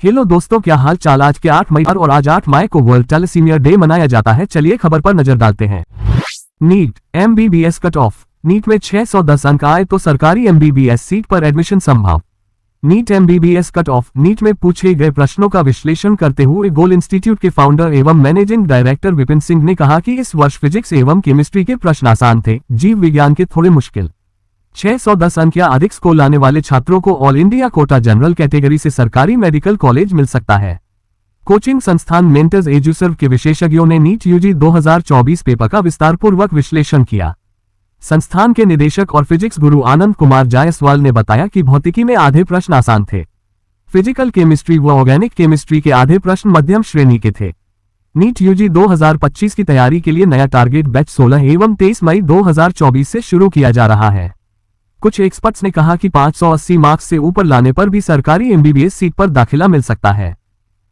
Hello दोस्तों, क्या हाल चाल। आज के 8 मई और आज 8 मई को वर्ल्ड थैलेसीमिया डे मनाया जाता है। चलिए खबर पर नजर डालते हैं। NEET MBBS cut off. NEET में 610 अंक आए तो सरकारी एमबीबीएस सीट पर एडमिशन संभव। NEET MBBS cut off. NEET में पूछे गए प्रश्नों का विश्लेषण करते हुए गोल इंस्टीट्यूट के फाउंडर एवं मैनेजिंग डायरेक्टर विपिन सिंह ने कहा कि इस वर्ष फिजिक्स एवं केमिस्ट्री के प्रश्न आसान थे, जीव विज्ञान के थोड़े मुश्किल। 610 अंक या अधिक स्कोर लाने वाले छात्रों को all India quota general category से सरकारी मेडिकल कॉलेज मिल सकता है। कोचिंग संस्थान मेंटर्स एजुसर्व के विशेषज्ञों ने नीट यूजी 2024 पेपर का विस्तारपूर्वक विश्लेषण किया। संस्थान के निदेशक और फिजिक्स गुरु आनंद कुमार जायसवाल ने बताया कि भौतिकी में आधे प्रश्न आसान थे। फिजिकल केमिस्ट्री व ऑर्गेनिक केमिस्ट्री के आधे प्रश्न मध्यम श्रेणी के थे। नीट यूजी 2025 की तैयारी के लिए नया टारगेट बैच 16 एवं 23 मई 2024 से शुरू किया जा रहा है। कुछ एक्सपर्ट्स ने कहा कि 580 मार्क्स से ऊपर लाने पर भी सरकारी एमबीबीएस सीट पर दाखिला मिल सकता है।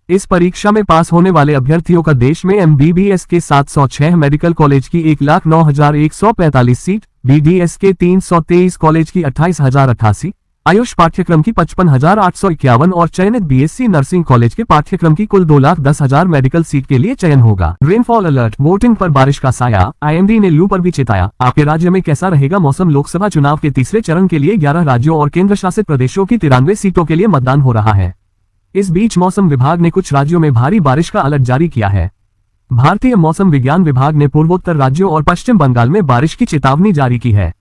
इस परीक्षा में पास होने वाले अभ्यर्थियों का देश में एमबीबीएस के 706 मेडिकल कॉलेज की 1,09,145 सीट, बीडीएस के 323 कॉलेज की 28,088, आयुष पाठ्यक्रम की 55,851 और चयनित बीएससी नर्सिंग कॉलेज के पाठ्यक्रम की कुल 2,10,000 मेडिकल सीट के लिए चयन होगा। Rainfall alert. वोटिंग पर बारिश का साया। आईएमडी ने लू पर भी चेताया। आपके राज्य में कैसा रहेगा मौसम। लोकसभा चुनाव के तीसरे चरण के लिए 11 राज्यों और केंद्र शासित प्रदेशों की 93 सीटों के लिए मतदान हो रहा है। इस बीच मौसम विभाग ने कुछ राज्यों में भारी बारिश का अलर्ट जारी किया है। भारतीय मौसम विज्ञान विभाग ने पूर्वोत्तर राज्यों और पश्चिम बंगाल में बारिश की चेतावनी जारी की है।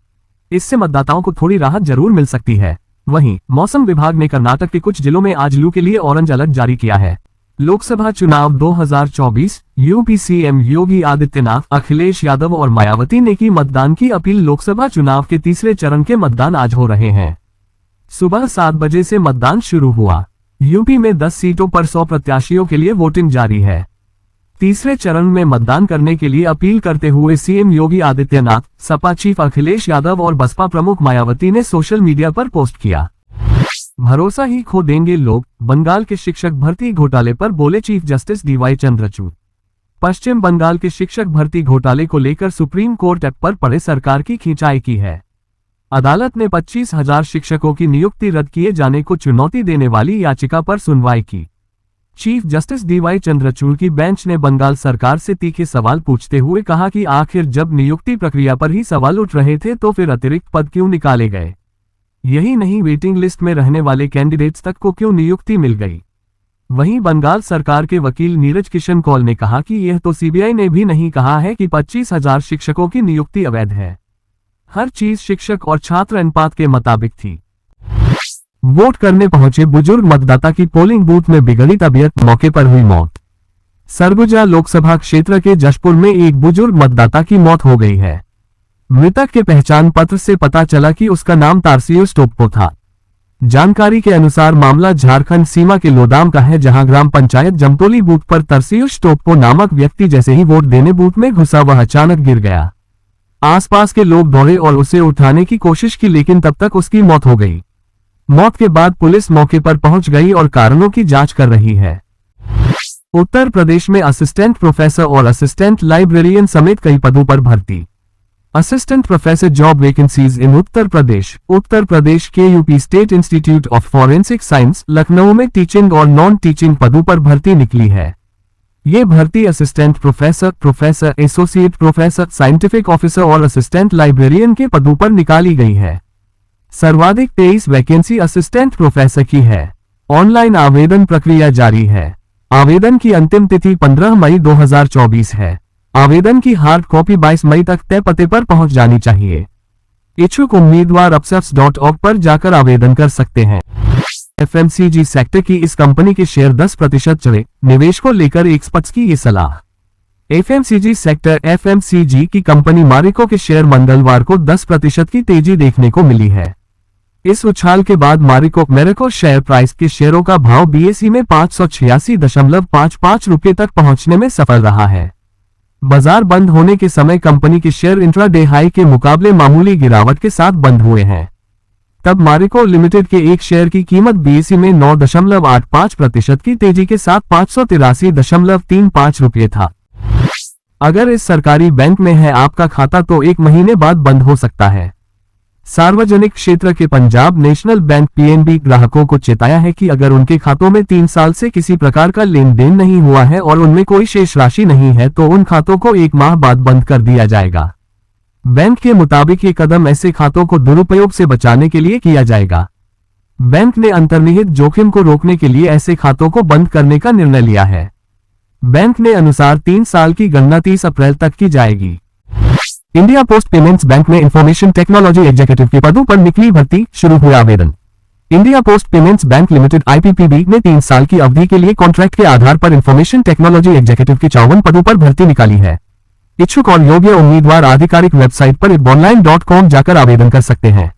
इससे मतदाताओं को थोड़ी राहत जरूर मिल सकती है। वहीं मौसम विभाग ने कर्नाटक के कुछ जिलों में आज लू के लिए ऑरेंज अलर्ट जारी किया है। लोकसभा चुनाव 2024। यूपी सीएम योगी आदित्यनाथ, अखिलेश यादव और मायावती ने की मतदान की अपील। लोकसभा चुनाव के तीसरे चरण के मतदान आज हो रहे हैं। सुबह 7 बजे से मतदान शुरू हुआ। यूपी में 10 सीटों पर 100 प्रत्याशियों के लिए वोटिंग जारी है। तीसरे चरण में मतदान करने के लिए अपील करते हुए सीएम योगी आदित्यनाथ, सपा चीफ अखिलेश यादव और बसपा प्रमुख मायावती ने सोशल मीडिया पर पोस्ट किया। भरोसा ही खो देंगे लोग। बंगाल के शिक्षक भर्ती घोटाले पर बोले चीफ जस्टिस डीवाई चंद्रचूड़। पश्चिम बंगाल के शिक्षक भर्ती घोटाले को लेकर सुप्रीम कोर्ट पर पड़े सरकार की खिंचाई की है। अदालत ने 25,000 शिक्षकों की नियुक्ति रद्द किए जाने को चुनौती देने वाली याचिका पर सुनवाई की। चीफ जस्टिस डीवाई चंद्रचूड़ की बेंच ने बंगाल सरकार से तीखे सवाल पूछते हुए कहा कि आखिर जब नियुक्ति प्रक्रिया पर ही सवाल उठ रहे थे तो फिर अतिरिक्त पद क्यों निकाले गए। यही नहीं, वेटिंग लिस्ट में रहने वाले कैंडिडेट्स तक को क्यों नियुक्ति मिल गई। वहीं बंगाल सरकार के वकील नीरज किशन कौल ने कहा कि यह तो सीबीआई ने भी नहीं कहा है कि 25,000 शिक्षकों की नियुक्ति अवैध है। हर चीज शिक्षक और छात्र अनुपात के मुताबिक थी। वोट करने पहुंचे बुजुर्ग मतदाता की पोलिंग बूथ में बिगड़ी तबीयत, मौके पर हुई मौत। सरगुजा लोकसभा क्षेत्र के जशपुर में एक बुजुर्ग मतदाता की मौत हो गई है। मृतक के पहचान पत्र से पता चला कि उसका नाम तारसियुस टोप्पो था। जानकारी के अनुसार मामला झारखंड सीमा के लोदाम का है, जहां ग्राम पंचायत जमतोली बूथ पर तारसियुस टोप्पो नामक व्यक्ति जैसे ही वोट देने बूथ में घुसा वह अचानक गिर गया। आसपास के लोग दौड़े और उसे उठाने की कोशिश की, लेकिन तब तक उसकी मौत हो गई। मौत के बाद पुलिस मौके पर पहुंच गई और कारणों की जांच कर रही है। उत्तर प्रदेश में असिस्टेंट प्रोफेसर और असिस्टेंट लाइब्रेरियन समेत कई पदों पर भर्ती। Assistant professor job vacancies in Uttar Pradesh के UP state institute of forensic science Lucknow में टीचिंग और नॉन टीचिंग पदों पर भर्ती निकली है। ये भर्ती assistant professor, associate professor, scientific officer और असिस्टेंट लाइब्रेरियन के पदों पर निकाली गई है। सर्वाधिक 23 वैकेंसी असिस्टेंट प्रोफेसर की है। ऑनलाइन आवेदन प्रक्रिया जारी है। आवेदन की अंतिम तिथि 15 मई 2024 है। आवेदन की हार्ड कॉपी 22 मई तक तय पते पर पहुंच जानी चाहिए। इच्छुक उम्मीदवार अपसेफ्स.org पर जाकर आवेदन कर सकते हैं। एफएमसीजी सेक्टर की इस कंपनी के शेयर 10% चढ़े, निवेश को लेकर एक्सपर्ट्स की ये सलाह। एफएमसीजी सेक्टर एफएमसीजी की कंपनी मारिको के शेयर मंगलवार को 10% की तेजी देखने को मिली है। इस उछाल के बाद मारिको शेयर प्राइस के शेयरों का भाव बीएसई में 586.55 रुपये तक पहुंचने में सफल रहा है। बाजार बंद होने के समय कंपनी के शेयर इंट्राडे हाई के मुकाबले मामूली गिरावट के साथ बंद हुए हैं। तब मारिको लिमिटेड के एक शेयर की कीमत बीएसई में 9.85% की तेजी के साथ 583.35 रुपये था। अगर इस सरकारी बैंक में है आपका खाता तो 1 महीने बाद बंद हो सकता है। सार्वजनिक क्षेत्र के पंजाब नेशनल बैंक पीएनबी ग्राहकों को चेताया है कि अगर उनके खातों में 3 साल से किसी प्रकार का लेन देन नहीं हुआ है और उनमें कोई शेष राशि नहीं है तो उन खातों को 1 माह बाद बंद कर दिया जाएगा। बैंक के मुताबिक ये कदम ऐसे खातों को दुरुपयोग से बचाने के लिए किया जाएगा। बैंक ने अंतर्निहित जोखिम को रोकने के लिए ऐसे खातों को बंद करने का निर्णय लिया है। बैंक ने अनुसार 3 साल की गणना 30 अप्रैल तक की जाएगी। इंडिया पोस्ट पेमेंट्स बैंक में इंफॉर्मेशन टेक्नोलॉजी एग्जीक्यूटिव के पदों पर निकली भर्ती, शुरू हुआ आवेदन। India post payments bank limited IPPB ने 3 साल की अवधि के लिए कॉन्ट्रैक्ट के आधार पर इंफॉर्मेशन टेक्नोलॉजी एग्जीक्यूटिव की 54 पदों पर भर्ती निकाली है। इच्छुक और योग्य उम्मीदवार आधिकारिक वेबसाइट पर ibonline.com जाकर आवेदन कर सकते हैं।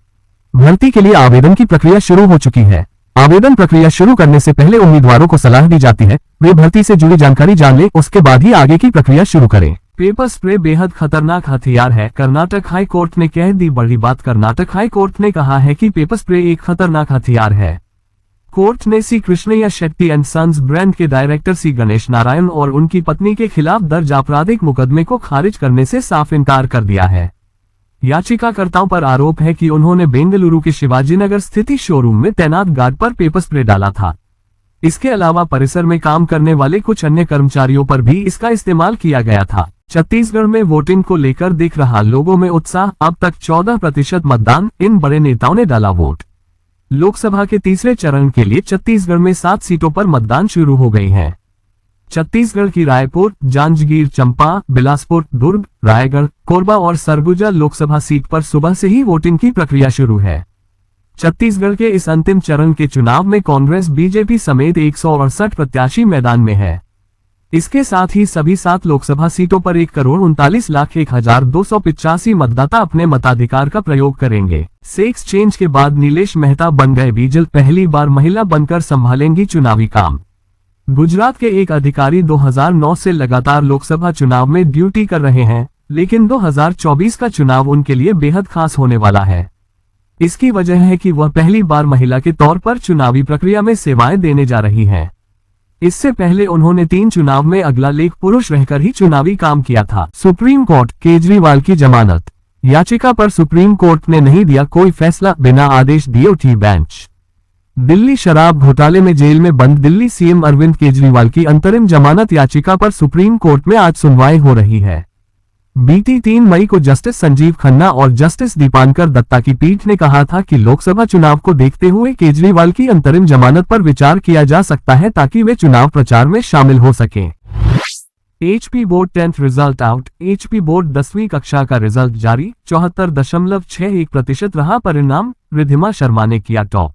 भर्ती के लिए आवेदन की प्रक्रिया शुरू हो चुकी है। आवेदन प्रक्रिया शुरू करने से पहले उम्मीदवारों को सलाह दी जाती है वे भर्ती से जुड़ी जानकारी जान लें, उसके बाद ही आगे की प्रक्रिया शुरू करें। पेपर स्प्रे बेहद खतरनाक हथियार है, कर्नाटक हाई कोर्ट ने कह दी बड़ी बात। कर्नाटक हाई कोर्ट ने कहा है कि पेपर स्प्रे एक खतरनाक हथियार है। कोर्ट ने C Krishnaiah Shetty and sons brand के डायरेक्टर सी गणेश नारायण और उनकी पत्नी के खिलाफ दर्ज आपराधिक मुकदमे को खारिज करने से साफ इनकार कर दिया है। याचिकाकर्ताओं पर आरोप है कि उन्होंने बेंगलुरु के शिवाजीनगर स्थित शोरूम में तैनात गार्ड पर पेपर स्प्रे डाला था। इसके अलावा परिसर में काम करने वाले कुछ अन्य कर्मचारियों पर भी इसका इस्तेमाल किया गया था। छत्तीसगढ़ में वोटिंग को लेकर दिख रहा लोगों में उत्साह, अब तक 14% मतदान, इन बड़े नेताओं ने डाला वोट। लोकसभा के तीसरे चरण के लिए छत्तीसगढ़ में 7 सीटों पर मतदान शुरू हो गई है। छत्तीसगढ़ की रायपुर, जांजगीर चंपा, बिलासपुर, दुर्ग, रायगढ़, कोरबा और सरगुजा लोकसभा सीट पर सुबह से ही वोटिंग की प्रक्रिया शुरू है। छत्तीसगढ़ के इस अंतिम चरण के चुनाव में कांग्रेस बीजेपी समेत 168 प्रत्याशी मैदान में है। इसके साथ ही सभी 7 लोकसभा सीटों पर 1,39,01,285 मतदाता अपने मताधिकार का प्रयोग करेंगे। सेक्स चेंज के बाद नीलेश मेहता बन गए बीजल, पहली बार महिला बनकर संभालेंगी चुनावी काम। गुजरात के एक अधिकारी 2009 से लगातार लोकसभा चुनाव में ड्यूटी कर रहे हैं, लेकिन 2024 का चुनाव उनके लिए बेहद खास होने वाला है। इसकी वजह है कि वह पहली बार महिला के तौर पर चुनावी प्रक्रिया में सेवाएं देने जा रही हैं। इससे पहले उन्होंने 3 चुनाव में अगला लेख पुरुष रहकर ही चुनावी काम किया था। सुप्रीम कोर्ट, केजरीवाल की जमानत याचिका पर सुप्रीम कोर्ट ने नहीं दिया कोई फैसला, बिना आदेश दिए उठी बेंच। दिल्ली शराब घोटाले में जेल में बंद दिल्ली सीएम अरविंद केजरीवाल की अंतरिम जमानत याचिका पर सुप्रीम कोर्ट में आज सुनवाई हो रही है। बीती 3 मई को जस्टिस संजीव खन्ना और जस्टिस दीपांकर दत्ता की पीठ ने कहा था कि लोकसभा चुनाव को देखते हुए केजरीवाल की अंतरिम जमानत पर विचार किया जा सकता है ताकि वे चुनाव प्रचार में शामिल हो सकें। HP board 10th result out. HP board 10वीं कक्षा का रिजल्ट जारी, 74.61% रहा परिणाम, रिद्धिमा शर्मा ने किया top.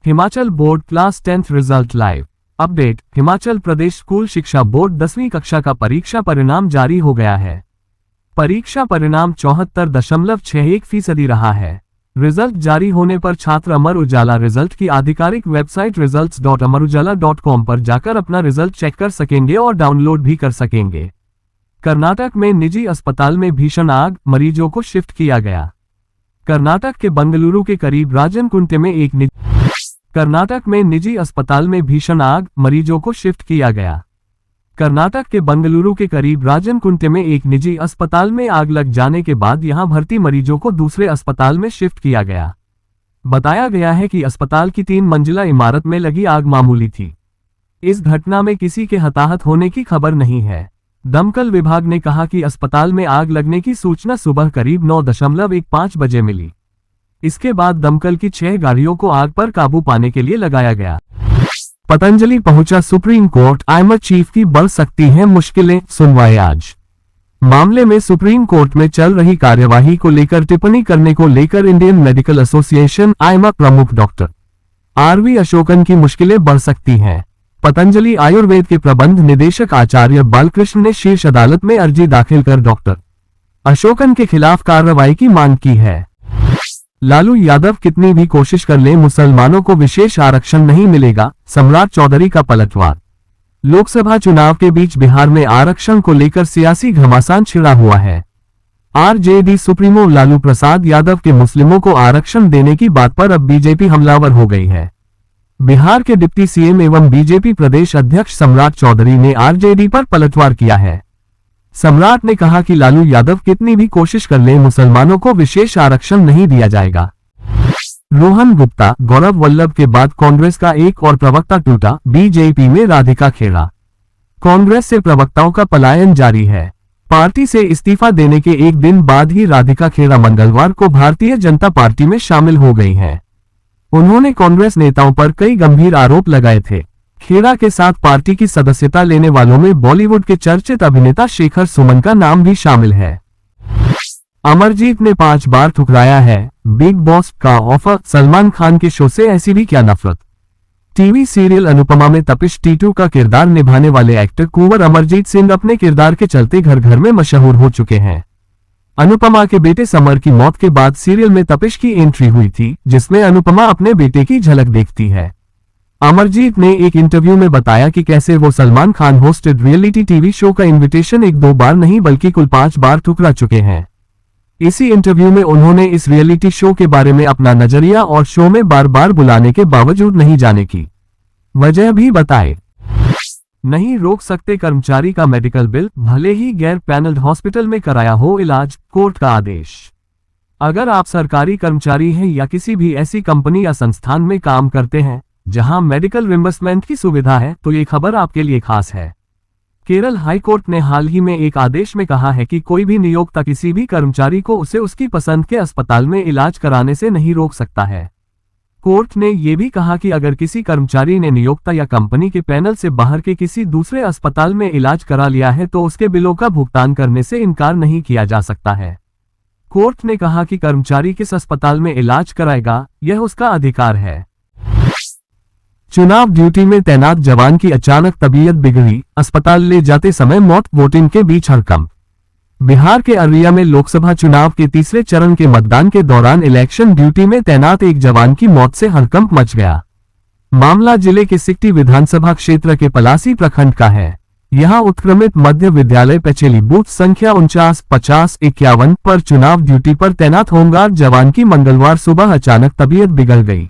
Himachal board class 10th result live update. Himachal Pradesh school शिक्षा बोर्ड 10वीं कक्षा का परीक्षा परिणाम जारी हो गया है। परीक्षा परिणाम 74.61% रहा है। रिजल्ट जारी होने पर छात्र अमर उजाला रिजल्ट की आधिकारिक वेबसाइट results.amarujala.com पर जाकर अपना रिजल्ट चेक कर सकेंगे और डाउनलोड भी कर सकेंगे। कर्नाटक में निजी अस्पताल में भीषण आग, मरीजों को शिफ्ट किया गया। कर्नाटक के बेंगलुरु के करीब राजनकुंटे में कर्नाटक में निजी अस्पताल में भीषण आग, मरीजों को शिफ्ट किया गया। कर्नाटक के बेंगलुरु के करीब राजनकुंटे में एक निजी अस्पताल में आग लग जाने के बाद यहां भर्ती मरीजों को दूसरे अस्पताल में शिफ्ट किया गया। बताया गया है कि अस्पताल की 3 मंजिला इमारत में लगी आग मामूली थी। इस घटना में किसी के हताहत होने की खबर नहीं है। दमकल विभाग ने कहा कि अस्पताल में आग लगने की सूचना सुबह करीब 9:15 बजे मिली। इसके बाद दमकल की 6 गाड़ियों को आग पर काबू पाने के लिए लगाया गया। पतंजलि पहुंचा सुप्रीम कोर्ट, आईएमए चीफ की बढ़ सकती हैं मुश्किलें, सुनवाई आज। मामले में सुप्रीम कोर्ट में चल रही कार्यवाही को लेकर टिप्पणी करने को लेकर इंडियन मेडिकल एसोसिएशन आईएमए प्रमुख डॉक्टर आरवी अशोकन की मुश्किलें बढ़ सकती हैं। पतंजलि आयुर्वेद के प्रबंध निदेशक आचार्य बालकृष्ण ने शीर्ष अदालत में अर्जी दाखिल कर डॉक्टर अशोकन के खिलाफ कार्रवाई की मांग की है। लालू यादव कितनी भी कोशिश कर ले मुसलमानों को विशेष आरक्षण नहीं मिलेगा, सम्राट चौधरी का पलटवार। लोकसभा चुनाव के बीच बिहार में आरक्षण को लेकर सियासी घमासान छिड़ा हुआ है। आरजेडी सुप्रीमो लालू प्रसाद यादव के मुस्लिमों को आरक्षण देने की बात पर अब बीजेपी हमलावर हो गई है। बिहार के डिप्टी सीएम एवं बीजेपी प्रदेश अध्यक्ष सम्राट चौधरी ने आरजेडी पर पलटवार किया है। सम्राट ने कहा कि लालू यादव कितनी भी कोशिश कर ले, मुसलमानों को विशेष आरक्षण नहीं दिया जाएगा। रोहन गुप्ता, गौरव वल्लभ के बाद कांग्रेस का एक और प्रवक्ता टूटा, बीजेपी में राधिका खेड़ा। कांग्रेस से प्रवक्ताओं का पलायन जारी है। पार्टी से इस्तीफा देने के एक दिन बाद ही राधिका खेड़ा मंगलवार को भारतीय जनता पार्टी में शामिल हो गई हैं। उन्होंने कांग्रेस नेताओं पर कई गंभीर आरोप लगाए थे। खेड़ा के साथ पार्टी की सदस्यता लेने वालों में बॉलीवुड के चर्चित अभिनेता शेखर सुमन का नाम भी शामिल है। अमरजीत ने 5 बार ठुकराया है बिग बॉस का ऑफर, सलमान खान के शो से ऐसी भी क्या नफरत। टीवी सीरियल अनुपमा में तपिश टीटू का किरदार निभाने वाले एक्टर कुंवर अमरजीत सिंह अपने किरदार के चलते घर घर में मशहूर हो चुके हैं। अनुपमा के बेटे समर की मौत के बाद सीरियल में तपिश की एंट्री हुई थी, जिसमें अनुपमा अपने बेटे की झलक देखती है। अमरजीत ने एक इंटरव्यू में बताया कि कैसे वो Salman Khan hosted reality TV show का इनविटेशन 1-2 बार नहीं बल्कि कुल 5 बार ठुकरा चुके हैं। इसी इंटरव्यू में उन्होंने इस रियलिटी शो के बारे में अपना नजरिया और शो में बार बार बुलाने के बावजूद नहीं जाने की वजह भी बताए। नहीं रोक सकते कर्मचारी का मेडिकल बिल, भले ही गैर पैनल्ड हॉस्पिटल में कराया हो इलाज, कोर्ट का आदेश। अगर आप सरकारी कर्मचारी हैं या किसी भी ऐसी कंपनी या संस्थान में काम करते हैं जहां मेडिकल रिम्बर्समेंट की सुविधा है, तो ये खबर आपके लिए खास है। केरल हाईकोर्ट ने हाल ही में एक आदेश में कहा है कि कोई भी नियोक्ता किसी भी कर्मचारी को उसे उसकी पसंद के अस्पताल में इलाज कराने से नहीं रोक सकता है। कोर्ट ने यह भी कहा कि अगर किसी कर्मचारी ने नियोक्ता या कंपनी के पैनल से बाहर के किसी दूसरे अस्पताल में इलाज करा लिया है तो उसके बिलों का भुगतान करने से इनकार नहीं किया जा सकता है। कोर्ट ने कहा कि कर्मचारी किस अस्पताल में इलाज कराएगा, यह उसका अधिकार है। चुनाव ड्यूटी में तैनात जवान की अचानक तबीयत बिगड़ी, अस्पताल ले जाते समय मौत, वोटिंग के बीच हड़कंप। बिहार के अररिया में लोकसभा चुनाव के तीसरे चरण के मतदान के दौरान इलेक्शन ड्यूटी में तैनात एक जवान की मौत से हड़कंप मच गया। मामला जिले के सिकटी विधानसभा क्षेत्र के पलासी प्रखंड का है। यहां उत्क्रमित मध्य विद्यालय पेचेली बूथ संख्या 49, 50, 51 पर चुनाव ड्यूटी पर तैनात होमगार्ड जवान की मंगलवार सुबह अचानक तबीयत बिगड़ गई।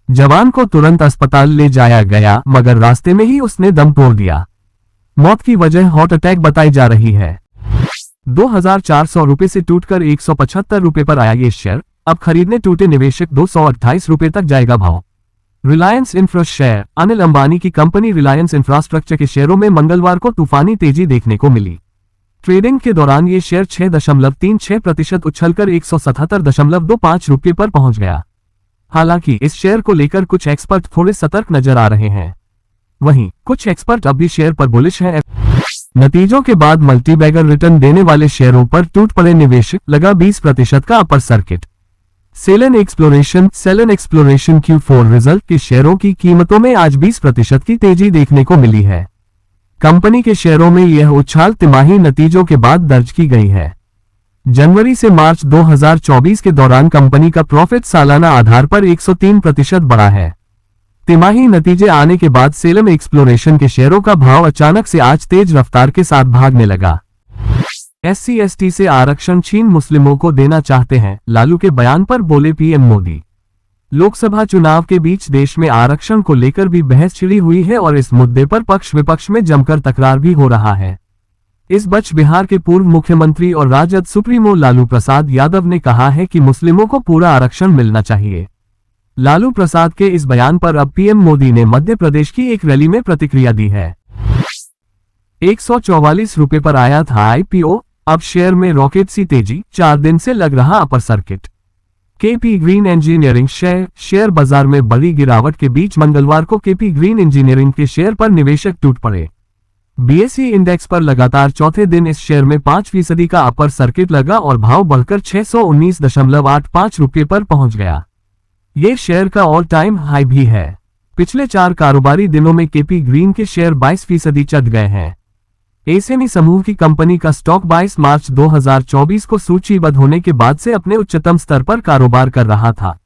जवान को तुरंत अस्पताल ले जाया गया, मगर रास्ते में ही उसने दम तोड़ दिया। मौत की वजह हार्ट अटैक बताई जा रही है। 2400 रुपए से टूटकर 175 रुपए पर आया ये शेयर, अब खरीदने टूटे निवेशक 228 रुपए तक जाएगा भाव। रिलायंस इंफ्रा शेयर, अनिल अंबानी की कंपनी रिलायंस इंफ्रास्ट्रक्चर के शेयरों में मंगलवार को तूफानी तेजी देखने को मिली। ट्रेडिंग के दौरान ये शेयर 6.36% उछलकर 177.25 रुपए पर पहुंच गया। हालांकि इस शेयर को लेकर कुछ एक्सपर्ट थोड़े सतर्क नजर आ रहे हैं। वहीं कुछ एक्सपर्ट अब भी शेयर पर बुलिश हैं। नतीजों के बाद मल्टीबैगर रिटर्न देने वाले शेयरों पर टूट पड़े निवेशक, लगा 20% का upper circuit. Selan exploration Q4 result के शेयरों की कीमतों में आज 20% की तेजी देखने को मिली है। कंपनी के शेयरों में यह उछाल तिमाही नतीजों के बाद दर्ज की गई है। जनवरी से मार्च 2024 के दौरान कंपनी का प्रॉफिट सालाना आधार पर 103% बढ़ा है। तिमाही नतीजे आने के बाद सेलम एक्सप्लोरेशन के शेयरों का भाव अचानक से आज तेज रफ्तार के साथ भागने लगा। SC/ST से आरक्षण छीन मुस्लिमों को देना चाहते हैं, लालू के बयान पर बोले पीएम मोदी। लोकसभा चुनाव के बीच देश में आरक्षण को लेकर भी बहस छिड़ी हुई है और इस मुद्दे पर पक्ष विपक्ष में जमकर तकरार भी हो रहा है। इस बीच बिहार के पूर्व मुख्यमंत्री और राजद सुप्रीमो लालू प्रसाद यादव ने कहा है कि मुस्लिमों को पूरा आरक्षण मिलना चाहिए। लालू प्रसाद के इस बयान पर अब पीएम मोदी ने मध्य प्रदेश की एक रैली में प्रतिक्रिया दी है। 144 रुपए पर आया था IPO, अब शेयर में रॉकेट सी तेजी, 4 दिन से लग रहा upper circuit. KP green engineering share बाजार में बड़ी गिरावट के बीच मंगलवार को केपी ग्रीन इंजीनियरिंग के शेयर पर निवेशक टूट पड़े। BSE इंडेक्स पर लगातार चौथे दिन इस शेयर में 5% का अपर सर्किट लगा और भाव बढ़कर 619.85 रुपये पर पहुंच गया। ये शेयर का ऑल टाइम हाई भी है। पिछले 4 कारोबारी दिनों में केपी ग्रीन के शेयर 22% चढ़ गए हैं। एसएमई समूह की कंपनी का स्टॉक 22 मार्च 2024 को सूचीबद्ध होने के बाद से अपने उच्चतम स्तर पर कारोबार कर रहा था।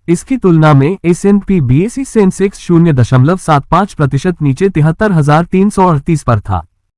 इसकी तुलना में S&P BSE सेंसेक्स 0.75% नीचे 73,338 पर था।